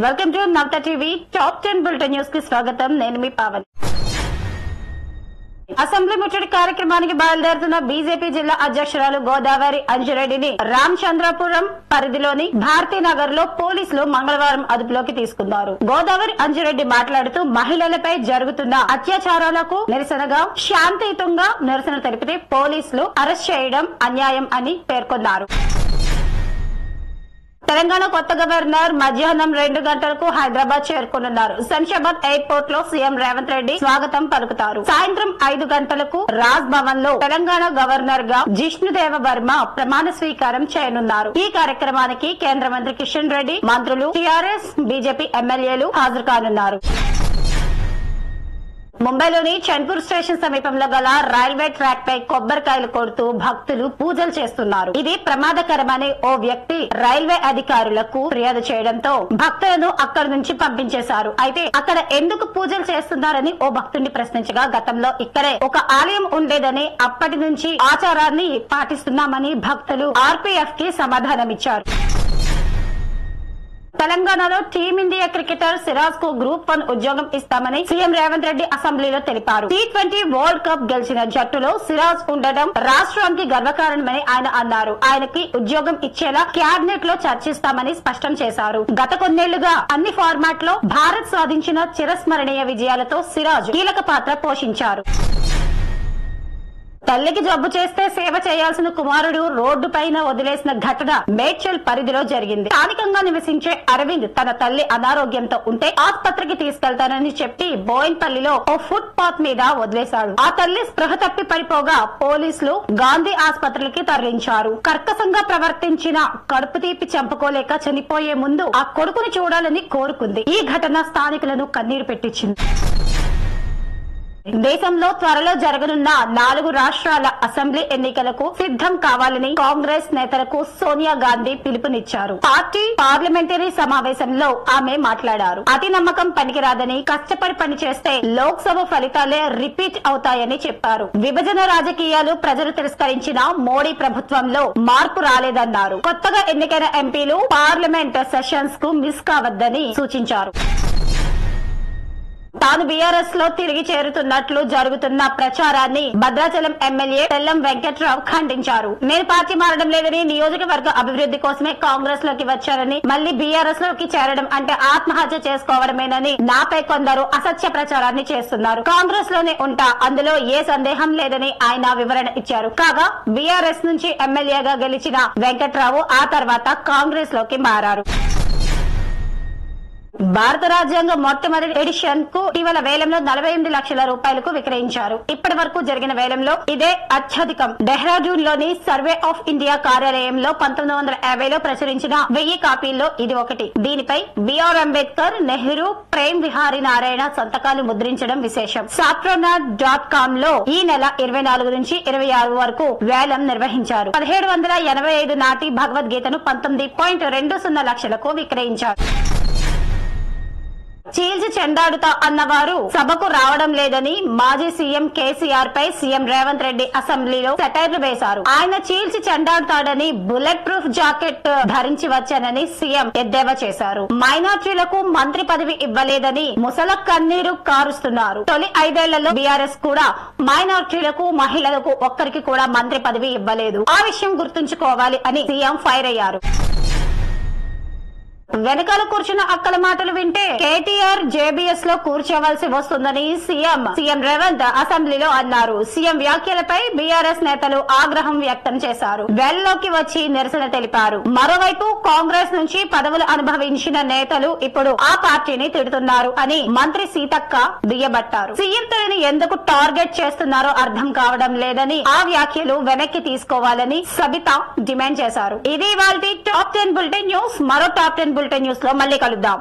Welcome to Navata TV top 10 bulletin news కి స్వాగతం. నేను మీ పావని. అసెంబ్లీ ముట్టడి కార్యక్రమానికి బయలుదేరుతున్న బీజేపీ జిల్లా అధ్యక్షురాలు గోదావరి అంజిరెడ్డిని రామచంద్రపురం పరిధిలోని భారతీనగర్ లో పోలీసులు మంగళవారం అదుపులోకి తీసుకున్నారు. గోదావరి అంజిరెడ్డి మాట్లాడుతూ మహిళలపై జరుగుతున్న అత్యాచారాలకు నిరసనగా శాంతియుతంగా నిరసన తెలిపితే పోలీసులు అరెస్ట్ చేయడం అన్యాయం అని పేర్కొన్నారు. తెలంగాణ కొత్త గవర్నర్ మధ్యాహ్నం 2 గంటలకు హైదరాబాద్ చేరుకోనున్నారు. శంషాబాద్ ఎయిర్పోర్ట్ లో సీఎం రేవంత్ రెడ్డి స్వాగతం పలుకుతారు. సాయంత్రం 5 గంటలకు రాజ్ భవన్ లో తెలంగాణ గవర్నర్ గా జిష్ణుదేవ వర్మ ప్రమాణ స్వీకారం చేయనున్నారు. ఈ కార్యక్రమానికి కేంద్ర మంత్రి కిషన్ రెడ్డి, మంత్రులు, టీఆర్ఎస్, బీజేపీ ఎమ్మెల్యేలు హాజరు కానున్నారు. ముంబైలోని చన్పూర్ స్టేషన్ సమీపంలో గల రైల్వే ట్రాక్ పై కొబ్బరికాయలు కొడుతూ భక్తులు పూజలు చేస్తున్నారు. ఇది ప్రమాదకరమని ఓ వ్యక్తి రైల్వే అధికారులకు ఫిర్యాదు చేయడంతో భక్తులను అక్కడి నుంచి పంపించేశారు. అయితే అక్కడ ఎందుకు పూజలు చేస్తున్నారని ఓ భక్తుడిని ప్రశ్నించగా గతంలో ఇక్కడే ఒక ఆలయం ఉండేదని, అప్పటి నుంచి ఆచారాన్ని పాటిస్తున్నామని భక్తులు ఆర్పీఎఫ్ కి సమాధానమిచ్చారు. తెలంగాణలో టీమిండియా క్రికెటర్ సిరాజ్ కు గ్రూప్ 1 ఉద్యోగం ఇస్తామని సీఎం రేవంత్ రెడ్డి అసెంబ్లీలో తెలిపారు. T20 వరల్డ్ కప్ గెలిచిన జట్టులో సిరాజ్ ఉండడం రాష్ట్రానికి గర్వకారణమని ఆయన అన్నారు. ఆయనకి ఉద్యోగం ఇచ్చేలా క్యాబినెట్ లో చర్చిస్తామని స్పష్టం చేశారు. గత కొన్నేళ్లుగా అన్ని ఫార్మాట్ లో భారత్ సాధించిన చిరస్మరణీయ విజయాలతో సిరాజ్ కీలక పాత్ర పోషించారు. తల్లికి జబ్బు చేస్తే సేవ చేయాల్సిన కుమారుడు రోడ్డు పైన వదిలేసిన ఘటన మేడ్చల్ పరిధిలో జరిగింది. స్థానికంగా నివసించే అరవింద్ తన తల్లి అనారోగ్యంతో ఉంటే ఆసుపత్రికి తీసుకెళ్తానని చెప్పి బోయిన్పల్లిలో ఓ ఫుట్ పాత్ మీద వదిలేశాడు. ఆ తల్లి స్పృహ తప్పి పడిపోగా పోలీసులు గాంధీ ఆసుపత్రికి తరలించారు. కర్కశంగా ప్రవర్తించిన కడుపు తీపి చంపుకోలేక చనిపోయే ముందు ఆ కొడుకుని చూడాలని కోరుకుంది. ఈ ఘటన స్థానికులను కన్నీరు పెట్టించింది. దేశంలో త్వరలో జరగనున్న 4 రాష్ట్రాల అసెంబ్లీ ఎన్నికలకు సిద్ధం కావాలని కాంగ్రెస్ నేతలకు సోనియా గాంధీ పిలుపునిచ్చారు. పార్టీ పార్లమెంటరీ సమావేశంలో ఆమె మాట్లాడారు. అతి నమ్మకం పనికిరాదని, కష్టపడి పనిచేస్తే లోక్సభ ఫలితాలే రిపీట్ అవుతాయని చెప్పారు. విభజన రాజకీయాలు ప్రజలు తిరస్కరించిన మోడీ ప్రభుత్వంలో మార్పు రాలేదన్నారు. కొత్తగా ఎన్నికైన ఎంపీలు పార్లమెంట్ సెషన్స్ కు మిస్ కావద్దని సూచించారు. తాను బీఆర్ఎస్ లో తిరిగి చేరుతున్నట్లు జరుగుతున్న ప్రచారాన్ని భద్రాచలం ఎమ్మెల్యే తెల్లం వెంకట్రావు ఖండించారు. నేను పార్టీ మారడం లేదని, నియోజకవర్గ అభివృద్ధి కోసమే కాంగ్రెస్ లోకి వచ్చారని, మళ్లీ బీఆర్ఎస్ లోకి చేరడం అంటే ఆత్మహత్య చేసుకోవడమేనని నాపై కొందరు అసత్య ప్రచారాన్ని చేస్తున్నారు. కాంగ్రెస్ లోనే ఉంటా, అందులో ఏ సందేహం లేదని ఆయన వివరణ ఇచ్చారు. కాగా బీఆర్ఎస్ నుంచి ఎమ్మెల్యేగా గెలిచిన వెంకట్రావు ఆ తర్వాత కాంగ్రెస్ లోకి మారారు. భారత రాజ్యాంగ మొట్టమొదటి ఎడిషన్ కు ఇటీవల వేలంలో 48 లక్షల రూపాయలకు విక్రయించారు. ఇప్పటి వరకు జరిగిన వేలంలో ఇదే అత్యధికం. డెహ్రాడూన్ లోని సర్వే ఆఫ్ ఇండియా కార్యాలయంలో 1950లో ప్రచురించిన 1000 కాపీల్లో ఇది ఒకటి. దీనిపై బిఆర్ అంబేద్కర్, నెహ్రూ, ప్రేమ్ విహారీ నారాయణ సంతకాలు ముద్రించడం విశేషం. sapronaut.com లో ఈ నెల 24 నుంచి 26 వరకు వేలం నిర్వహించారు. 1785 నాటి భగవద్గీతను 19.20 లక్షలకు విక్రయించారు. చీల్చి చెండాడుతా అన్నవారు సభకు రావడం లేదని మాజీ సీఎం కేసీఆర్ పై సీఎం రేవంత్ రెడ్డి అసెంబ్లీలో సెటైర్లు వేశారు. ఆయన చీల్చి చెండాడుతాడని బుల్లెట్ ప్రూఫ్ జాకెట్ ధరించి వచ్చానని సీఎం ఎద్దేవా చేశారు. మైనార్టీలకు మంత్రి పదవి ఇవ్వలేదని ముసల కన్నీరు కారుస్తున్నారు. తొలి 5 ఏళ్లలో బీఆర్ఎస్ కూడా మైనార్టీలకు, మహిళలకు ఒక్కరికి కూడా మంత్రి పదవి ఇవ్వలేదు. ఆ విషయం గుర్తుంచుకోవాలి అని సీఎం ఫైర్ అయ్యారు. వెనకాల కూర్చున్న అక్కల మాటలు వింటే కేటీఆర్ జేబీఎస్ లో కూర్చోవలసి వస్తుందని సీఎం రేవంత్ అసెంబ్లీలో అన్నారు. సీఎం వ్యాఖ్యలపై బీఆర్ఎస్ నేతలు ఆగ్రహం వ్యక్తం చేశారు. వెల్లోకి వచ్చి నిరసన తెలిపారు. మరోవైపు కాంగ్రెస్ నుంచి పదవులు అనుభవించిన నేతలు ఇప్పుడు ఆ పార్టీని తిడుతున్నారు అని మంత్రి సీతక్క దుయ్యబట్టారు. సీఎం తనని ఎందుకు టార్గెట్ చేస్తున్నారో అర్థం కావడం లేదని, ఆ వ్యాఖ్యలు వెనక్కి తీసుకోవాలని సబిత డిమాండ్ చేశారు. ఇది ఇవాల్టి టాప్ 10 బులెటిన్ న్యూస్. మరో టాప్ 10 బులెటిన్ న్యూస్ లో మళ్ళీ కలుద్దాం.